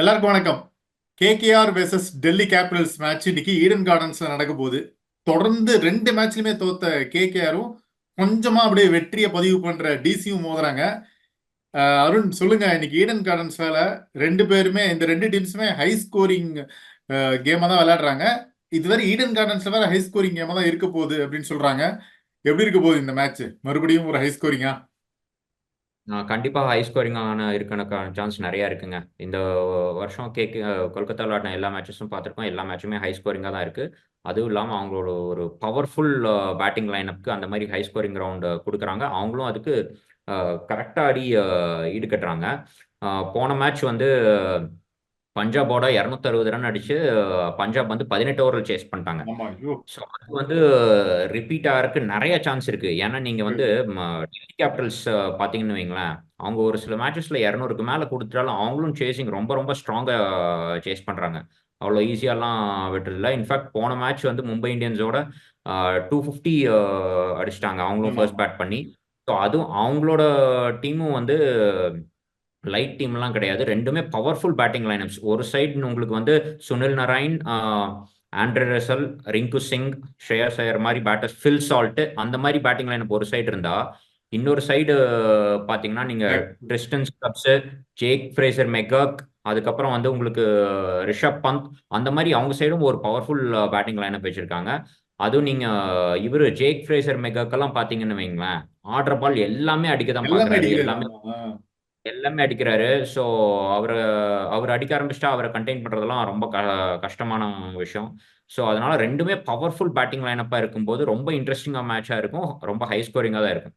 எல்லாருக்கும் வணக்கம். KKR versus Delhi Capitals match இன்னைக்கு ஈடன் கார்டன்ஸ்ல நடக்க போகுது. தொடர்ந்து ரெண்டு மேட்ச்லயுமே தோத்த கேகேஆரும் கொஞ்சமா அப்படியே வெற்றியை பதிவு பண்ற டிசியும் மோதுறாங்க. அருண் சொல்லுங்க, இன்னைக்கு ஈடன் கார்டன்ஸ் வேலை ரெண்டு பேருமே, இந்த ரெண்டு டீம்ஸுமே ஹை ஸ்கோரிங் கேமா தான் விளையாடுறாங்க. இதுவரை ஈடன் கார்டன்ஸ்ல வேற ஹை ஸ்கோரிங் கேமா தான் இருக்க போகுது அப்படின்னு சொல்றாங்க. எப்படி இருக்க போகுது இந்த மேட்ச்? மறுபடியும் ஒரு ஹை ஸ்கோரிங்கா? கண்டிப்பாக ஹை ஸ்கோரிங்கான இருக்கணுக்கான சான்ஸ் நிறையா இருக்குங்க. இந்த வருஷம் கொல்கத்தாவில் ஆடின எல்லா மேட்சஸும் பார்த்துருக்கோம். எல்லா மேட்சுமே ஹை ஸ்கோரிங்காக தான் இருக்குது. அதுவும் இல்லாமல் அவங்களோட ஒரு பவர்ஃபுல் பேட்டிங் லைனப்புக்கு அந்த மாதிரி ஹை ஸ்கோரிங் ரவுண்டு கொடுக்குறாங்க. அவங்களும் அதுக்கு கரெக்டாக ஈடுகட்டுறாங்க. போன மேட்ச் வந்து பஞ்சாபோட 260 ரன் அடிச்சு பஞ்சாப் வந்து 18 ஓவரில் சேஸ் பண்ணிட்டாங்க. ஆமா, ஐயோ. ஸோ அது வந்து ரிப்பீட் ஆகிறதுக்கு நிறைய சான்ஸ் இருக்கு. ஏன்னா நீங்க வந்து டெல்லி கேபிட்டல்ஸ் பார்த்தீங்கன்னு வைங்களேன், அவங்க ஒரு சில மேட்சஸ்ல 200க்கு மேல கொடுத்துட்டாலும் அவங்களும் சேசிங் ரொம்ப ரொம்ப ஸ்ட்ராங்கா சேஸ் பண்றாங்க. அவ்வளோ ஈஸியாலாம் விட்டுறதில்ல. இன்ஃபேக்ட் போன மேட்ச் வந்து மும்பை இந்தியன்ஸோட 250 அடிச்சிட்டாங்க அவங்களும் ஆமா, ஃபர்ஸ்ட் ஆமா. பேட் பண்ணி. ஸோ அதுவும் அவங்களோட டீமும் வந்து லைட் டீம்லாம் கிடையாது. ரெண்டுமே பவர்ஃபுல் பேட்டிங் லைனப்ஸ். ஒரு சைடு உங்களுக்கு வந்து Sunil Narine, Andre Russell, Rinku Singh, Shreyas Iyer மாதிரி பேட்டர்ஸ், ஃபில் சால்ட், அந்த மாதிரி பேட்டிங் லைனப் ஒரு சைடு இருந்தா, இன்னொரு சைடு பாத்தீங்கன்னா நீங்க ட்ரிஸ்டன் ஸ்டப்ஸ், ஜேக் ஃப்ரேசர் மெகர்க், அதுக்கப்புறம் வந்து உங்களுக்கு ரிஷப் பந்த், அந்த மாதிரி அவங்க சைடும் ஒரு பவர்ஃபுல் பேட்டிங் லைனப் வச்சிருக்காங்க. அதுவும் நீங்க இவரு ஜேக் ஃப்ரேசர் மெகர்க்கெல்லாம் பாத்தீங்கன்னு வைங்களேன், ஆடுற பால் எல்லாமே அடிக்க தான் எல்லாமே பாக்குறாரு. அடிக்கிறாரு. எல்லாமே ஆமா. எல்லாமே அடிக்கிறாரு. ஸோ அவர் அவர் அடிக்க ஆரம்பிச்சிட்டா அவரை கண்டெயின் பண்றதெல்லாம் ரொம்ப கஷ்டமான விஷயம். ஸோ அதனால ரெண்டுமே பவர்ஃபுல் பேட்டிங் லைனப்பா இருக்கும்போது ரொம்ப இன்ட்ரெஸ்டிங்கா மேட்சா இருக்கும். ரொம்ப ஹை ஸ்கோரிங்கா தான் இருக்கும்.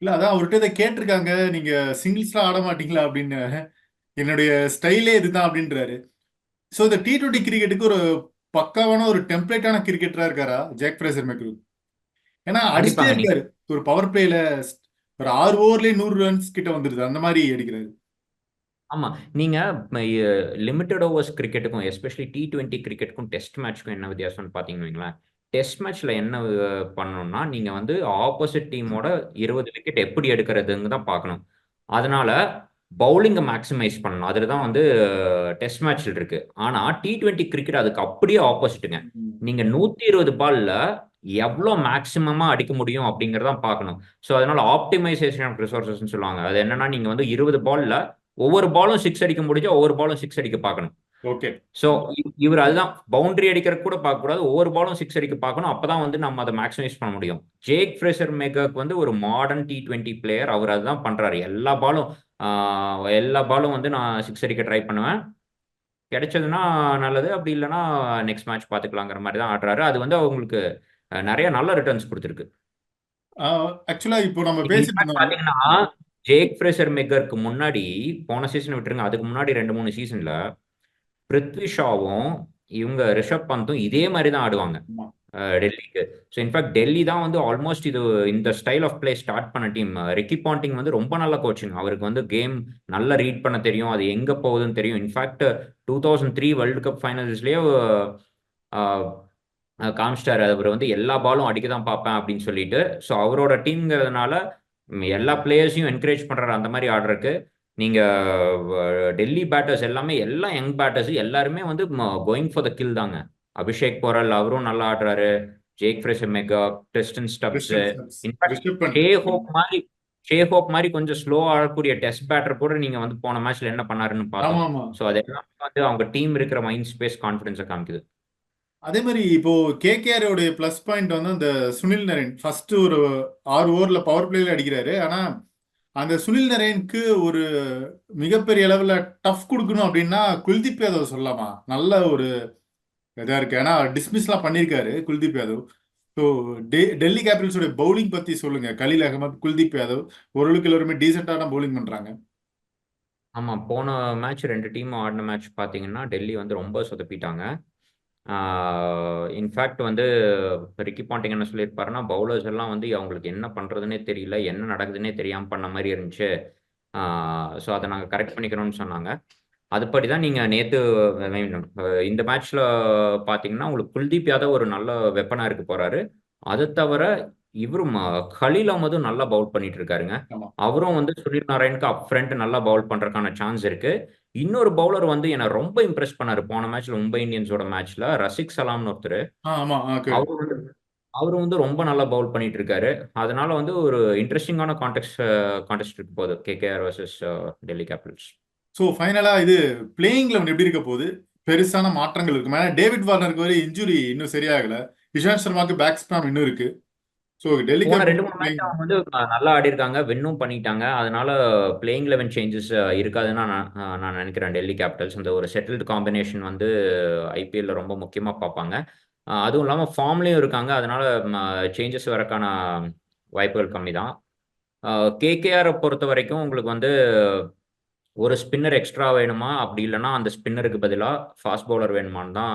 இல்ல, அதான் அவர்கிட்ட இதை கேட்டிருக்காங்க, நீங்க சிங்கிள்ஸ்லாம் ஆட மாட்டீங்களா அப்படின்னு. என்னுடைய ஸ்டைலே இதுதான் அப்படின்றாரு. ஸோ இந்த T20 கிரிக்கெட்டுக்கு ஒரு பக்காவான ஒரு டெம்ப்ளேட்டான கிரிக்கெட்டரா இருக்காரா ஜாக் ஃப்ரேசர் மெக்ரூ? ஏன்னா அடிச்சுட்டே கண்டிப்பாங்க. இருக்காரு. ஒரு பவர் பிளேல ஒரு 6 ஓவர்லயே 100 ரன்ஸ் கிட்ட வந்துருது, அந்த மாதிரி அடிக்கிறாரு. ஆமா. நீங்க லிமிட்டட் ஓவர்ஸ் கிரிக்கெட்டுக்கும் எஸ்பெஷலி T20 கிரிக்கெட்டுக்கும் டெஸ்ட் மேட்ச்க்கும் என்ன வித்தியாசம்னு பார்த்தீங்கன்னு வைங்களேன். டெஸ்ட் மேட்ச்ல என்ன பண்ணணும்னா நீங்க வந்து ஆப்போசிட் டீமோட 20 விக்கெட் எப்படி எடுக்கிறதுன்னு தான் பார்க்கணும். அதனால பவுலிங்கை மேக்ஸிமைஸ் பண்ணணும். அதில் தான் வந்து டெஸ்ட் மேட்ச்ல இருக்கு. ஆனா T20 கிரிக்கெட் அதுக்கு அப்படியே ஆப்போசிட்டுங்க. நீங்க 120 பால்ல எவ்வளோ மேக்சிமமா அடிக்க முடியும் அப்படிங்கறதான் பார்க்கணும். ஸோ அதனால ஆப்டிமைசேஷன் ஆஃப் ரிசோர்சஸ் சொல்லுவாங்க. அது என்னன்னா நீங்க வந்து 20 பால்ல ஒவ்வொரு பாலும் சிக்ஸ் அடிக்க முடிஞ்சா ஒவ்வொரு பாலும் சிக்ஸ் அடிக்க பார்க்கணும். ஓகே. ஸோ இவர் அதுதான் பவுண்டரி அடிக்கிற கூட பார்க்கக்கூடாது, ஒவ்வொரு பாலும் சிக்ஸ் அடிக்க பார்க்கணும். அப்பதான் வந்து நம்ம அதை மேக்ஸிமைஸ் பண்ண முடியும். ஜேக் ஃப்ரேசர் மேக்கருக்கு வந்து ஒரு மாடர்ன் T20 பிளேயர். அவர் அதுதான் பண்றாரு. எல்லா பாலும் வந்து நான் சிக்ஸ் அடிக்க ட்ரை பண்ணுவேன். கிடைச்சதுன்னா நல்லது, அப்படி இல்லைன்னா நெக்ஸ்ட் மேட்ச் பார்த்துக்கலாங்கிற மாதிரி தான் ஆடுறாரு. அது வந்து அவங்களுக்கு நிறைய நல்ல ரிட்டர்ன்ஸ் கொடுத்துருக்கு. ஆக்சுவலா இப்போ நம்ம நீங்க பேசிட்டு இன்ஃபேக்ட் இருந்தோம். பாத்தீங்கன்னா ஜேக் ஃப்ரேசர் மெக்கருக்கு முன்னாடி போன சீசன் விட்டுருங்க, அதுக்கு முன்னாடி 2 3 சீசன்ல பிருத்வி ஷாவும் இவங்க ரிஷப் பந்தும் இதே மாதிரி தான் ஆடுவாங்க ஆமா. டெல்லிக்கு. ஸோ இன்ஃபேக்ட் டெல்லி தான் வந்து ஆல்மோஸ்ட் இந்த ஸ்டைல் ஆஃப் பிளே ஸ்டார்ட் பண்ண டீம். ரிக்கி பாண்டிங் வந்து ரொம்ப நல்ல கோச்சிங். அவருக்கு வந்து கேம் நல்லா ரீட் பண்ண தெரியும், அது எங்க போகுதுன்னு தெரியும். இன்ஃபேக்ட் 2003 வேர்ல்டு கப் ஃபைனல்ஸ்லயே காமிச்சிட்டாரு. அவர் வந்து எல்லா பாலும் அடிக்க தான் பார்ப்பேன் அப்படின்னு சொல்லிட்டு. ஸோ அவரோட டீம்ங்கிறதுனால எல்லா பிளேயர்ஸையும் என்கரேஜ் பண்றாரு அந்த மாதிரி ஆடுறதுக்கு. நீங்க டெல்லி பேட்டர்ஸ் எல்லாமே எல்லாம் யங் பேட்டர்ஸ் எல்லாருமே வந்து கோயிங் ஃபார் த கில் தாங்க. அபிஷேக் போரல் அவரும் நல்லா ஆடுறாரு. ஜேக் ஃப்ரேசர் மெகா, Tristan Stubbs, Rishabh Pant. In fact Rishabh Pant. Shai Hope மாதிரி கொஞ்சம் ஸ்லோ ஆடக்கூடிய டெஸ்ட் பேட்டர் கூட நீங்க வந்து போன மேட்ச்ல என்ன பண்ணாருன்னு ஆமா, பார்த்தோம். ஆமா. ஸோ அதெல்லாம் வந்து அவங்க டீம் இருக்கிற மைண்ட் ஸ்பேஸ் கான்ஃபிடன்ஸை காமிக்குது. அதே மாதிரி இப்போ கேகேஆர் உடைய பிளஸ் பாயிண்ட் வந்து அந்த சுனில் நரேன் ஃபர்ஸ்ட் ஒரு 6 ஓவர்ல பவர் பிளேல அடிக்கிறாரு. ஆனா அந்த சுனில் நரேனுக்கு ஒரு மிகப்பெரிய அளவுல டஃப் கொடுக்கணும் அப்படின்னா குல்தீப் யாதவ் சொல்லலாமா? நல்ல ஒரு இதா இருக்கு. ஏன்னா டிஸ்மிஸ்லாம் பண்ணியிருக்காரு குல்தீப் யாதவ். ஸோ டெல்லி கேபிட்டல்ஸோட பவுலிங் பத்தி சொல்லுங்க. கலீல் அகமத், குல்தீப் யாதவ் ஓரளவுக்கு எல்லாருமே டீசெண்டான பவுலிங் பண்றாங்க. ஆமா, போன மேட்ச் 2 டீமும் ஆடின மேட்ச் பார்த்தீங்கன்னா டெல்லி வந்து ரொம்ப சொதப்பிட்டாங்க. இன்ஃபேக்ட் வந்து ரிக்கி பாண்டிங் என்ன சொல்லியிருப்பாருன்னா, பவுலர்ஸ் எல்லாம் வந்து அவங்களுக்கு என்ன பண்ணுறதுனே தெரியல, என்ன நடக்குதுன்னே தெரியாமல் பண்ண மாதிரி இருந்துச்சு. ஸோ அதை நாங்கள் கரெக்ட் பண்ணிக்கிறோம்னு சொன்னாங்க. அதுபடி தான் நீங்கள் நேற்று இந்த மேட்ச்சில் பார்த்தீங்கன்னா உங்களுக்கு குல்தீப் யாதவ் ஒரு நல்ல வெப்பனாக இருக்க போகிறாரு. அதை தவிர இவரும் கலீல் அகமதும் நல்லா பவுல் பண்ணிட்டு இருக்காருங்க. ஆமா. அவரும் வந்து சுனில் நாராயணுக்கு அப் ஃப்ரண்ட் நல்லா பவுல் பண்ணுறதுக்கான சான்ஸ் இருக்கு. இன்னொரு பவுலர் வந்து என்னை ரொம்ப இம்ப்ரெஸ் பண்ணாரு போன மேட்ச்ல, மும்பை இந்தியன்ஸோட மேட்ச்ல, ரசிக் சலாம்னு ஒருத்தர். ஆமா ஓகே. அவரு வந்து அவரு வந்து ரொம்ப நல்லா பவுல் பண்ணிட்டு இருக்காரு. அதனால வந்து ஒரு இன்ட்ரெஸ்டிங்கான கான்டெஸ்ட் இருக்க போகுது KKR versus Delhi Capitals. So ஃபைனலா இது பிளேயிங் லெவன் எப்படி இருக்க போகுது? பெருசான மாற்றங்கள் இருக்கும். ஏன்னா டேவிட் வார்னருக்கு வரை இன்ஜுரி இன்னும் சரியாகல. இஷாந்த் சர்மாக்கு பேக் ஸ்பாம் இன்னும் இருக்கு. ஸோ டெல்லி போன 2, 3 கேபிட்டல்ஸ் மேட்ச் பிளேயிங். அவங்க வந்து நல்லா ஆடிருக்காங்க, வின்னும் பண்ணிட்டாங்க. அதனால பிளேயிங் 11 சேஞ்சஸ் இருக்காதுன்னு நான் நினைக்கிறேன். டெல்லி கேபிட்டல்ஸ் அந்த ஒரு செட்டில்டு காம்பினேஷன் வந்து ஐபிஎல்ல ரொம்ப முக்கியமா பார்ப்பாங்க. அதுவும் இல்லாம ஃபார்ம்லயும் இருக்காங்க. அதனால சேஞ்சஸ் வரக்கான வாய்ப்புகள் கம்மி தான். கேகேஆரை பொறுத்த வரைக்கும் உங்களுக்கு வந்து ஒரு ஸ்பின்னர் எக்ஸ்ட்ரா வேணுமா? அப்படி இல்லன்னா அந்த ஸ்பின்னருக்கு பதிலா ஃபாஸ்ட் பவுலர் வேணுமான்னு தான்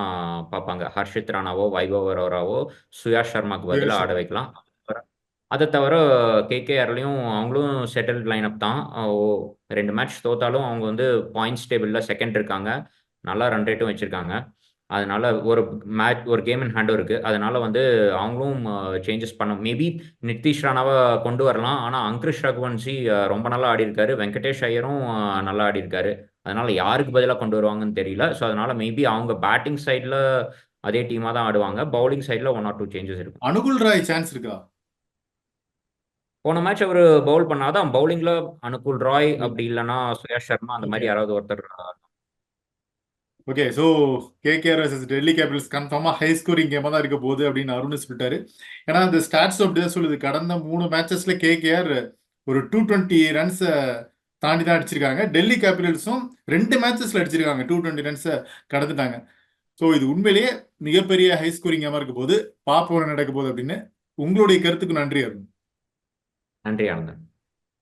பார்ப்பாங்க. ஹர்ஷித் ராணாவோ, வைபவ் அரோராவோ, சுயாஷ் சர்மாக்கு பதிலா ஆட வைக்கலாம். அதை தவிர கேகேஆர்லயும் அவங்களும் செட்டில்ட் லைனப் தான். 2 மேட்ச் தோத்தாலும் அவங்க வந்து பாயிண்ட்ஸ் டேபிள்ல செகண்ட் இருக்காங்க. நல்லா ரன் ரேட்டும் வச்சிருக்காங்க. அதனால ஒரு கேம் இன் ஹேண்டும் இருக்கு. அதனால வந்து அவங்களும் சேஞ்சஸ் மேபி நிதிஷ் ராணாவை கொண்டு வரலாம். ஆனா அங்கிரிஷ் ரகுவன்சி ரொம்ப நல்லா ஆடி இருக்காரு. வெங்கடேஷ் ஐயரும் நல்லா ஆடி இருக்காரு. அதனால யாருக்கு பதிலா கொண்டு வருவாங்கன்னு தெரியல. ஸோ அதனால மேபி அவங்க பேட்டிங் சைட்ல அதே டீமா தான் ஆடுவாங்க. பவுலிங் சைட்ல 1 or 2 சேஞ்சஸ் இருக்கும். அனுகுல் ராய் சான்ஸ் இருக்கா? போன மேட்ச் அவரு பவுல் பண்ணாதான் பவுலிங்ல அனுகுல் ராய் அப்படி இல்லைன்னா சுயாஷ் சர்மா அந்த மாதிரி ஓகே யாராவது ஒருத்தர். Okay. So KKR versus Delhi Capitals கன்ஃபார்மா ஹை ஸ்கோரிங் கேமா தான் இருக்க போகுது அப்படின்னு அருண் சொல்லிட்டாரு. ஏன்னா அந்த ஸ்டாட்ஸ் அப்படிதான் சொல்லுது. கடந்த 3 மேட்சஸ்ல கேகேஆர் ஒரு 220 ரன்ஸ் தாண்டி தான் அடிச்சிருக்காங்க. டெல்லி கேபிட்டல்ஸும் 2 மேட்சஸ்ல அடிச்சிருக்காங்க 220 ரன்ஸை கடந்துட்டாங்க. ஸோ இது உண்மையிலேயே மிகப்பெரிய ஹை ஸ்கோரிங் கேமா இருக்க போது. பார்ப்போம் என்ன நடக்க போகுது அப்படின்னு. உங்களுடைய கருத்துக்கு நன்றி அருண். நன்றி ஆனந்தன்.